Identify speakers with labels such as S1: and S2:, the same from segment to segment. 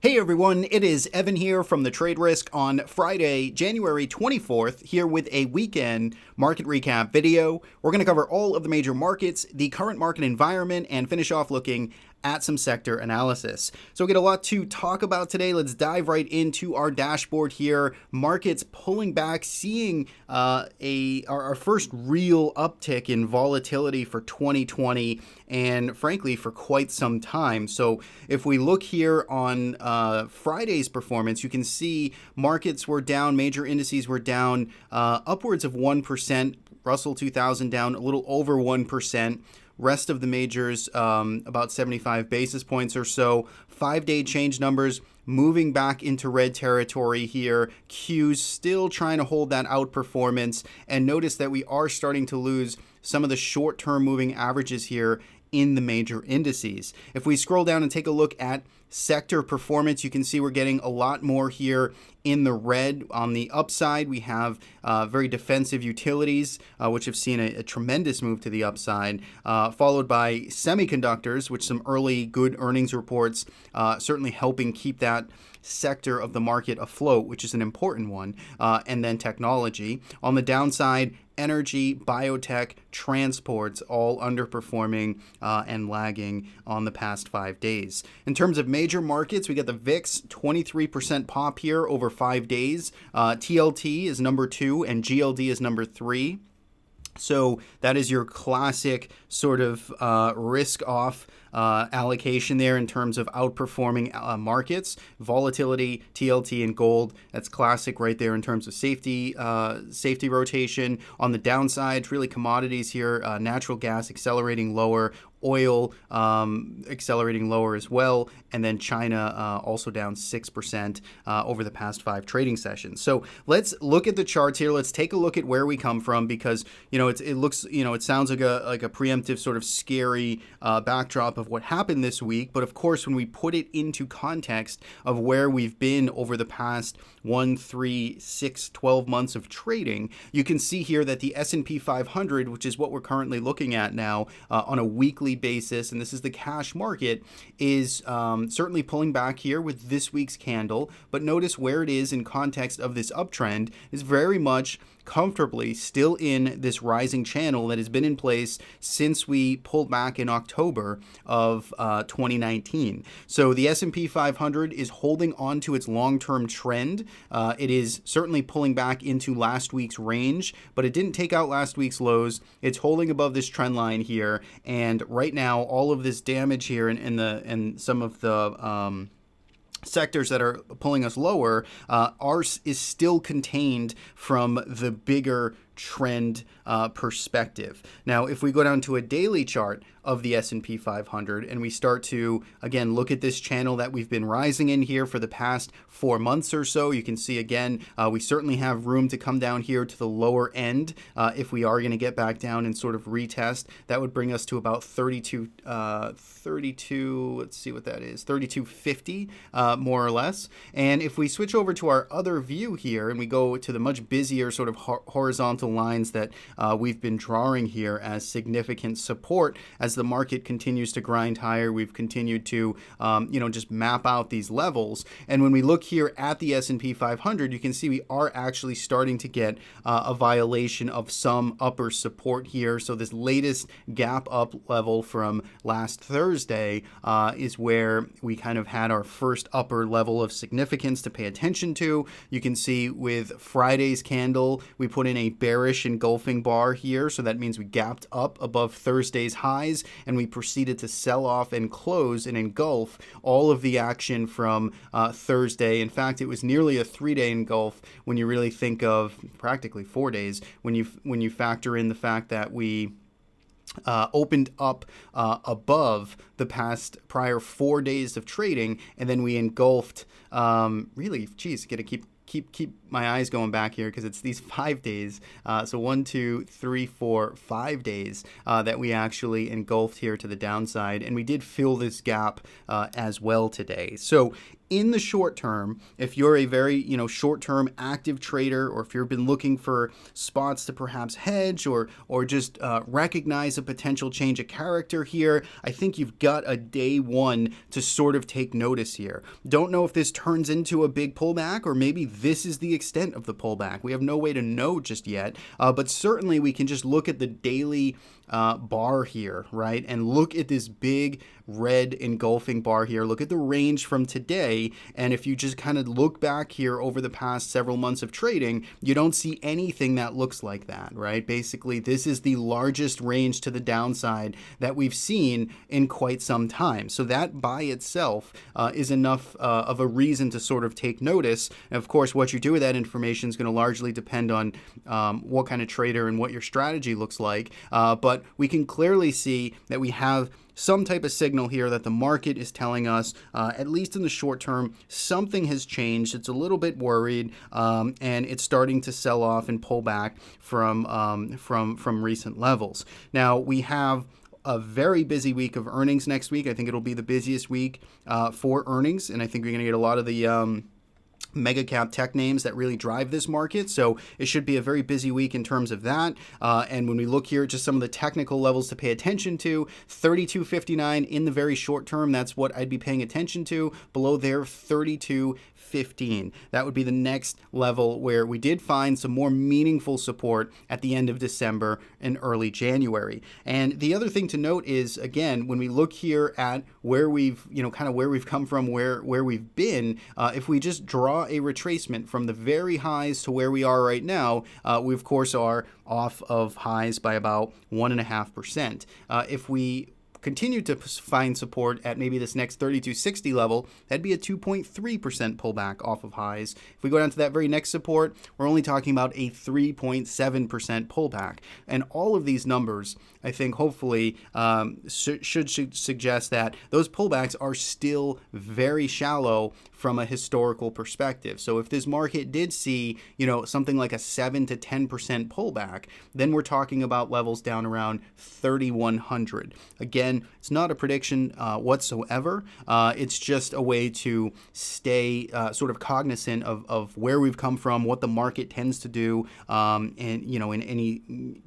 S1: Hey everyone, it is Evan here from the Trade Risk on Friday, January 24th, here with a weekend market recap video. We're going to cover all of the major markets, the current market environment, and finish off looking at some sector analysis. So we get a lot to talk about today. Let's dive right into our dashboard here. Markets pulling back, seeing our first real uptick in volatility for 2020 and frankly for quite some time. So if we look here on Friday's performance, you can see markets were down, major indices were down upwards of 1%, Russell 2000 down a little over 1%. Rest of the majors, about 75 basis points or so. 5-day change numbers moving back into red territory here. Q's still trying to hold that outperformance. And notice that we are starting to lose some of the short-term moving averages here in the major indices. If we scroll down and take a look at sector performance, you can see we're getting a lot more here in the red. On the upside, we have very defensive utilities, which have seen a tremendous move to the upside, followed by semiconductors, which some early good earnings reports certainly helping keep that sector of the market afloat, which is an important one, and then technology. On the downside, energy, biotech, transports, all underperforming and lagging on the past 5 days. In terms of major markets, we got the VIX, 23% pop here over 5 days. TLT is number 2 and GLD is number 3. So that is your classic sort of risk-off allocation there in terms of outperforming markets. Volatility, TLT, and gold, that's classic right there in terms of safety rotation. On the downside, it's really commodities here, natural gas accelerating lower, oil accelerating lower as well, and then China also down 6% over the past 5 trading sessions. So let's look at the charts here. Let's take a look at where we come from, because it sounds like a preemptive sort of scary backdrop of what happened this week. But of course, when we put it into context of where we've been over the past 1, 3, 6, 12 months of trading, you can see here that the S&P 500, which is what we're currently looking at now on a weekly basis, and this is the cash market, is certainly pulling back here with this week's candle. But notice where it is in context of this uptrend is very much comfortably still in this rising channel that has been in place since we pulled back in October of 2019. So the S&P 500 is holding on to its long-term trend. It is certainly pulling back into last week's range, but it didn't take out last week's lows. It's holding above this trend line here, and right now all of this damage here in some of the sectors that are pulling us lower, ours is still contained from the bigger trend perspective. Now, if we go down to a daily chart of the S&P 500 and we start to, again, look at this channel that we've been rising in here for the past 4 months or so, you can see, again, we certainly have room to come down here to the lower end. If we are going to get back down and sort of retest, that would bring us to about 32, let's see what that is, 3250, more or less. And if we switch over to our other view here and we go to the much busier sort of horizontal lines that we've been drawing here as significant support, as the market continues to grind higher, we've continued to just map out these levels. And when we look here at the S&P 500, you can see we are actually starting to get a violation of some upper support here. So this latest gap up level from last Thursday is where we kind of had our first upper level of significance to pay attention to. You can see with Friday's candle, we put in a bearish engulfing bar here. So that means we gapped up above Thursday's highs and we proceeded to sell off and close and engulf all of the action from Thursday. In fact, it was nearly a 3-day engulf when you really think of practically 4 days when you factor in the fact that we opened up above the prior 4 days of trading, and then we engulfed really, gotta keep my eyes going back here because it's these 5 days. So 1, 2, 3, 4, 5 days that we actually engulfed here to the downside, and we did fill this gap as well today. So in the short term, if you're a very, short-term active trader, or if you've been looking for spots to perhaps hedge or just recognize a potential change of character here, I think you've got a day one to sort of take notice here. Don't know if this turns into a big pullback, or maybe this is the extent of the pullback. We have no way to know just yet, but certainly we can just look at the daily bar here, right? And look at this big red engulfing bar here. Look at the range from today. And if you just kind of look back here over the past several months of trading, you don't see anything that looks like that, right? Basically, this is the largest range to the downside that we've seen in quite some time. So that by itself is enough of a reason to sort of take notice. And of course, what you do with that information is going to largely depend on what kind of trader and what your strategy looks like. But we can clearly see that we have some type of signal here that the market is telling us, at least in the short term, something has changed. It's a little bit worried, and it's starting to sell off and pull back from recent levels. Now, we have a very busy week of earnings next week. I think it'll be the busiest week for earnings, and I think we're going to get a lot of the mega cap tech names that really drive this market. So it should be a very busy week in terms of that. And when we look here at just some of the technical levels to pay attention to, 32.59 in the very short term, that's what I'd be paying attention to. Below there, 32.15. That would be the next level where we did find some more meaningful support at the end of December and early January. And the other thing to note is, again, when we look here at where we've, kind of where we've come from, where we've been, if we just draw a retracement from the very highs to where we are right now, we of course are off of highs by about 1.5%. If we continue to find support at maybe this next 32.60 level, that'd be a 2.3% pullback off of highs. If we go down to that very next support, we're only talking about a 3.7% pullback. And all of these numbers, I think, hopefully should suggest that those pullbacks are still very shallow from a historical perspective. So if this market did see, something like a 7 to 10% pullback, then we're talking about levels down around 3,100. Again, it's not a prediction whatsoever. It's just a way to stay sort of cognizant of where we've come from, what the market tends to do, and in any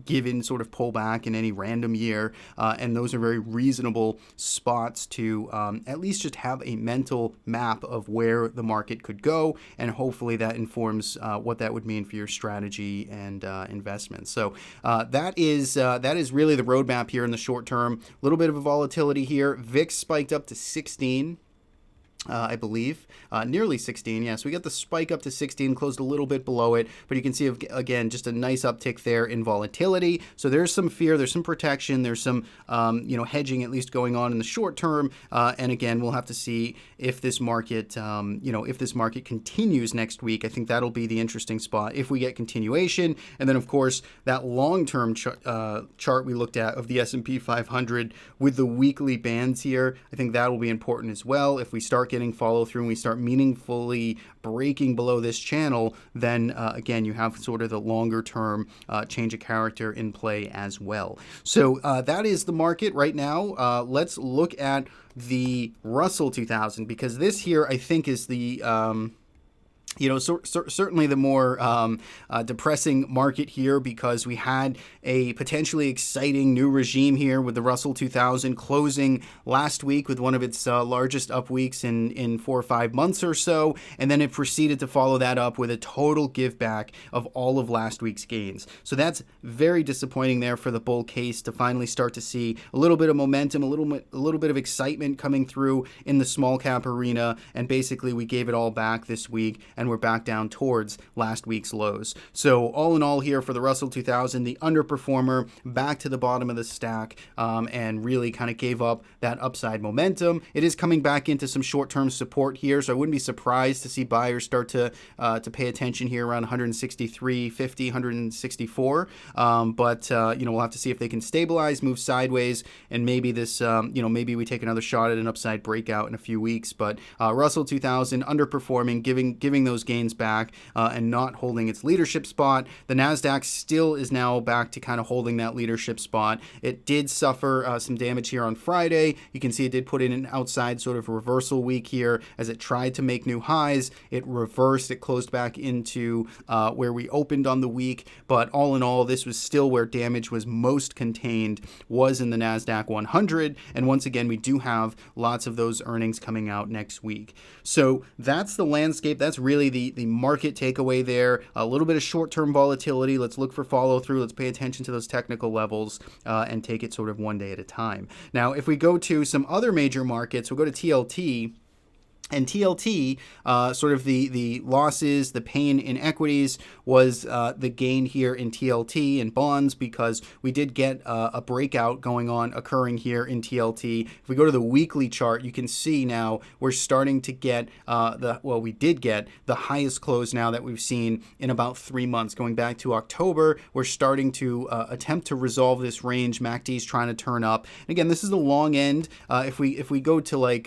S1: given sort of pullback in any random year. And those are very reasonable spots to at least just have a mental map of where the market could go, and hopefully that informs what that would mean for your strategy and investments. So that is really the roadmap here in the short term. A little bit of a volatility here. VIX spiked up to 16. I believe, nearly 16. Yeah, so we got the spike up to 16, closed a little bit below it, but you can see, again, just a nice uptick there in volatility. So there's some fear, there's some protection, there's some, hedging at least going on in the short term. And again, we'll have to see if this market, if this market continues next week. I think that'll be the interesting spot if we get continuation. And then, of course, that long-term chart we looked at of the S&P 500 with the weekly bands here, I think that will be important as well. If we start getting follow through and we start meaningfully breaking below this channel, then again, you have sort of the longer term change of character in play as well. So that is the market right now. Let's look at the Russell 2000, because this here I think is the certainly the more depressing market here, because we had a potentially exciting new regime here with the Russell 2000 closing last week with one of its largest up weeks in 4 or 5 months or so, and then it proceeded to follow that up with a total give back of all of last week's gains. So that's very disappointing there for the bull case to finally start to see a little bit of momentum, a little bit of excitement coming through in the small cap arena, and basically we gave it all back this week, and we're back down towards last week's lows. So all in all here for the Russell 2000, the underperformer back to the bottom of the stack, and really kind of gave up that upside momentum. It is coming back into some short-term support here, so I wouldn't be surprised to see buyers start to pay attention here around 163.50, 164. But we'll have to see if they can stabilize, move sideways, and maybe this, maybe we take another shot at an upside breakout in a few weeks. But Russell 2000 underperforming, giving those those gains back and not holding its leadership spot. The NASDAQ still is now back to kind of holding that leadership spot. It did suffer some damage here on Friday. You can see it did put in an outside sort of reversal week here as it tried to make new highs. It reversed. It closed back into where we opened on the week. But all in all, this was still where damage was most contained, was in the NASDAQ 100. And once again, we do have lots of those earnings coming out next week. So that's the landscape. That's really the market takeaway there. A little bit of short-term volatility. Let's look for follow-through. Let's pay attention to those technical levels and take it sort of one day at a time. Now, if we go to some other major markets, we'll go to TLT. And TLT, sort of the losses, the pain in equities was the gain here in TLT and bonds, because we did get a breakout occurring here in TLT. If we go to the weekly chart, you can see now we're starting to get we did get the highest close now that we've seen in about 3 months. Going back to October, we're starting to attempt to resolve this range. MACD's trying to turn up. And again, this is the long end. If we go to like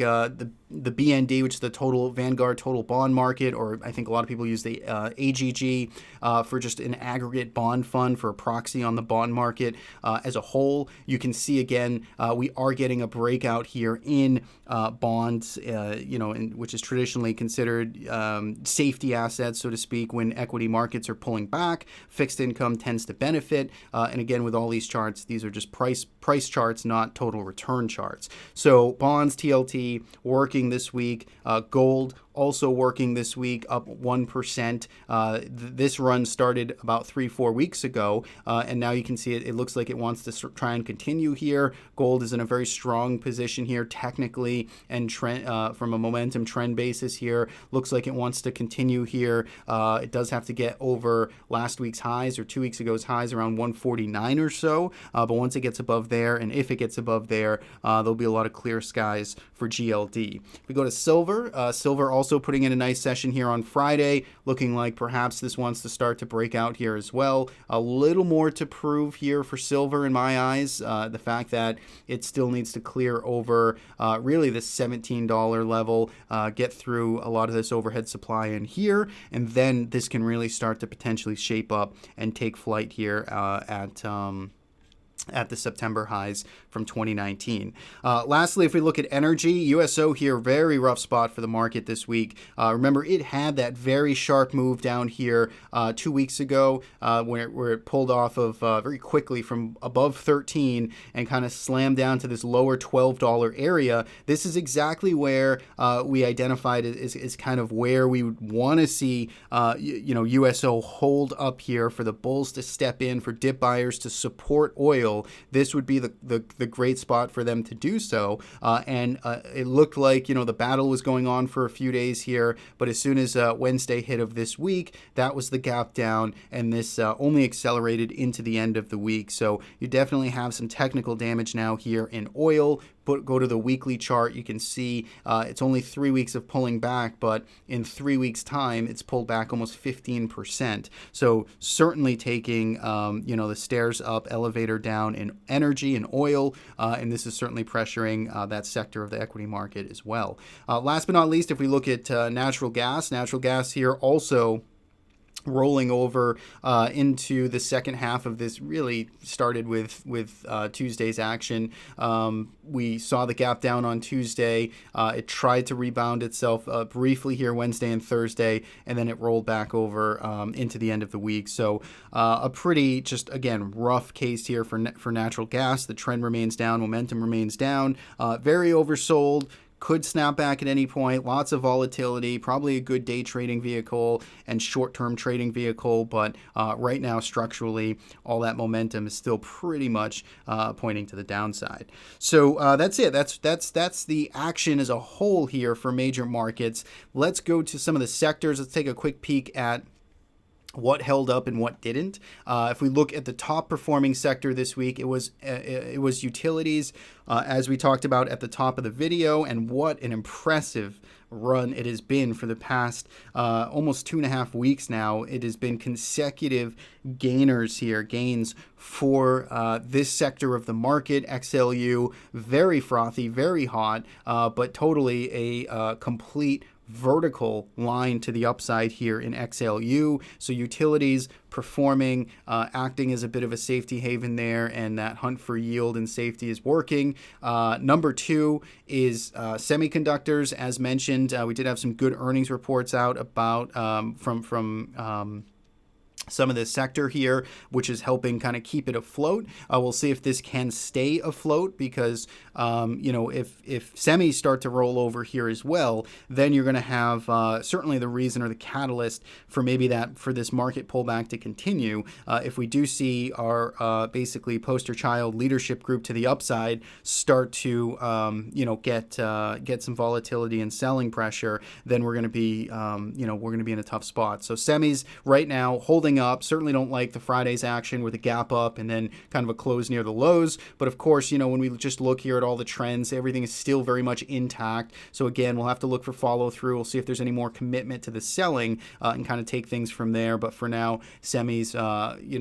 S1: the BND, which is the total Vanguard total bond market, or I think a lot of people use the AGG for just an aggregate bond fund for a proxy on the bond market as a whole. You can see again, we are getting a breakout here in bonds, which is traditionally considered safety assets, so to speak, when equity markets are pulling back. Fixed income tends to benefit. And again, with all these charts, these are just price charts, not total return charts. So bonds, TLT, working this week. Gold also working this week, up 1%. This run started about 3-4 weeks ago, and now you can see it looks like it wants to try and continue here. Gold is in a very strong position here technically, and trend, from a momentum trend basis here, looks like it wants to continue here. It does have to get over last week's highs or 2 weeks ago's highs around 149 or so, but once it gets above there, and if it gets above there, there'll be a lot of clear skies for GLD. If we go to silver, silver also putting in a nice session here on Friday, looking like perhaps this wants to start to break out here as well. A little more to prove here for silver in my eyes. The fact that it still needs to clear over really the $17 level, get through a lot of this overhead supply in here, and then this can really start to potentially shape up and take flight here at the September highs from 2019. Lastly, if we look at energy, USO here, very rough spot for the market this week. Remember, it had that very sharp move down here 2 weeks ago where it pulled off of very quickly from above 13 and kind of slammed down to this lower $12 area. This is exactly where we identified is kind of where we would want to see USO hold up here for the bulls to step in, for dip buyers to support oil. This would be the great spot for them to do so. And it looked like, the battle was going on for a few days here, but as soon as Wednesday hit of this week, that was the gap down, and this only accelerated into the end of the week. So you definitely have some technical damage now here in oil. Go to the weekly chart, you can see it's only 3 weeks of pulling back, but in 3 weeks' time, it's pulled back almost 15%. So certainly taking, the stairs up, elevator down in energy and oil, and this is certainly pressuring that sector of the equity market as well. Last but not least, if we look at natural gas here also rolling over into the second half of this, really started with Tuesday's action. We saw the gap down on Tuesday. It tried to rebound itself briefly here Wednesday and Thursday, and then it rolled back over into the end of the week. So a pretty, just again, rough case here for natural gas. The trend remains down, momentum remains down, very oversold. Could snap back at any point, lots of volatility, probably a good day trading vehicle and short-term trading vehicle, but right now structurally all that momentum is still pretty much pointing to the downside. So that's it. That's the action as a whole here for major markets. Let's go to some of the sectors. Let's take a quick peek at what held up and what didn't. If we look at the top performing sector this week, it was utilities, as we talked about at the top of the video, and what an impressive run it has been for the past almost 2.5 weeks now. It has been consecutive gains for this sector of the market. XLU, very frothy, very hot, but totally a complete vertical line to the upside here in XLU. So utilities performing, acting as a bit of a safety haven there, and that hunt for yield and safety is working. Number 2 is semiconductors. As mentioned, we did have some good earnings reports out about from some of this sector here, which is helping kind of keep it afloat. We'll see if this can stay afloat, because if semis start to roll over here as well, then you're going to have certainly the reason or the catalyst for maybe that for this market pullback to continue. If we do see our basically poster child leadership group to the upside start to get some volatility and selling pressure, then we're going to be we're going to be in a tough spot. So semis right now holding up. Certainly don't like the Friday's action with a gap up and then kind of a close near the lows. But of course, when we just look here at all the trends, everything is still very much intact. So again, we'll have to look for follow through. We'll see if there's any more commitment to the selling and kind of take things from there. But for now, semis,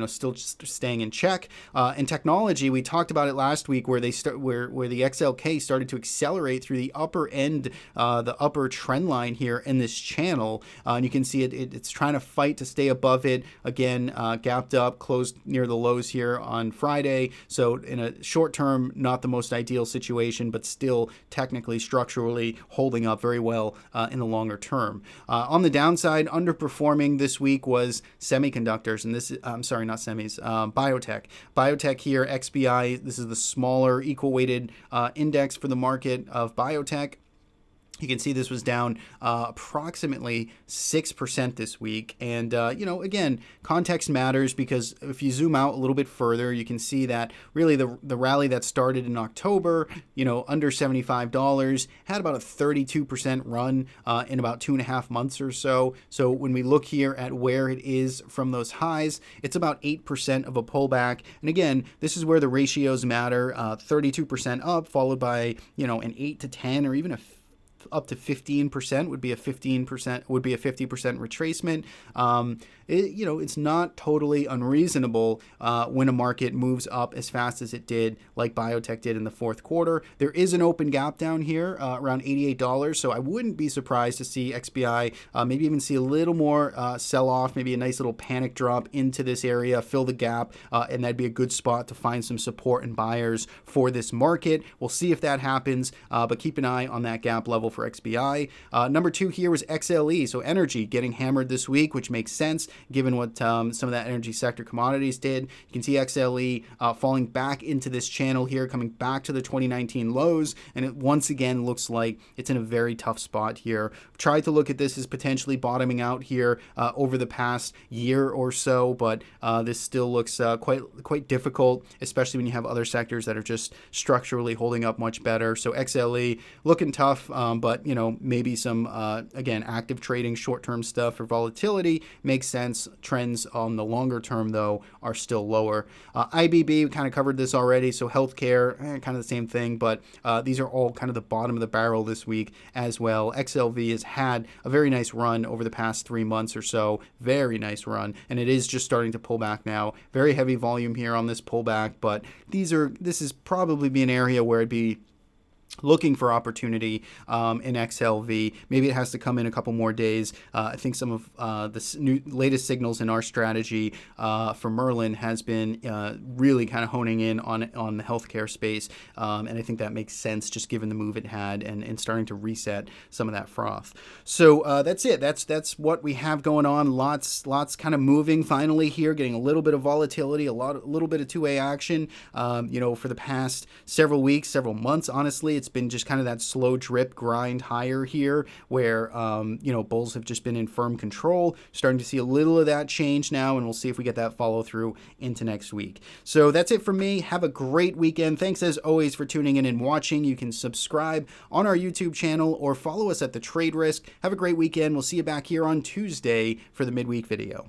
S1: still just staying in check. And technology, we talked about it last week, where the XLK started to accelerate through the upper end, the upper trend line here in this channel. And you can see it's trying to fight to stay above it. Again, gapped up, closed near the lows here on Friday. So in a short term, not the most ideal situation, but still technically, structurally holding up very well in the longer term. On the downside, underperforming this week was semiconductors. And this is, I'm sorry, not semis, biotech. Biotech here, XBI, this is the smaller equal weighted index for the market of biotech. You can see this was down approximately 6% this week. And, again, context matters, because if you zoom out a little bit further, you can see that really the rally that started in October, under $75, had about a 32% run in about 2.5 months or so. So when we look here at where it is from those highs, it's about 8% of a pullback. And again, this is where the ratios matter. 32% up, followed by, an 8 to 10 or even up to 15% would be a 50% retracement. It's not totally unreasonable when a market moves up as fast as it did, like biotech did in the fourth quarter. There is an open gap down here around $88, so I wouldn't be surprised to see XBI maybe even see a little more sell-off, maybe a nice little panic drop into this area, fill the gap, and that'd be a good spot to find some support and buyers for this market. We'll see if that happens, but keep an eye on that gap level for XBI. Number 2 here was XLE, so energy getting hammered this week, which makes sense given what some of that energy sector commodities did. You can see XLE falling back into this channel here, coming back to the 2019 lows, and it once again looks like it's in a very tough spot here. Tried to look at this as potentially bottoming out here over the past year or so, but this still looks quite difficult, especially when you have other sectors that are just structurally holding up much better. So XLE looking tough, but maybe some again, active trading, short-term stuff for volatility makes sense. Trends on the longer term, though, are still lower. IBB, we kind of covered this already. So healthcare, kind of the same thing, but these are all kind of the bottom of the barrel this week as well. XLV has had a very nice run over the past 3 months or so. Very nice run, and it is just starting to pull back now. Very heavy volume here on this pullback, but this is probably be an area where it'd be looking for opportunity in XLV. Maybe it has to come in a couple more days. I think some of the latest signals in our strategy for Merlin has been really kind of honing in on the healthcare space, and I think that makes sense just given the move it had and starting to reset some of that froth. So that's it. That's what we have going on. Lots kind of moving finally here, getting a little bit of volatility, a little bit of two-way action. For the past several weeks, several months, honestly, it's been just kind of that slow drip grind higher here where, bulls have just been in firm control. Starting to see a little of that change now, and we'll see if we get that follow through into next week. So that's it from me. Have a great weekend. Thanks as always for tuning in and watching. You can subscribe on our YouTube channel or follow us at The Trade Risk. Have a great weekend. We'll see you back here on Tuesday for the midweek video.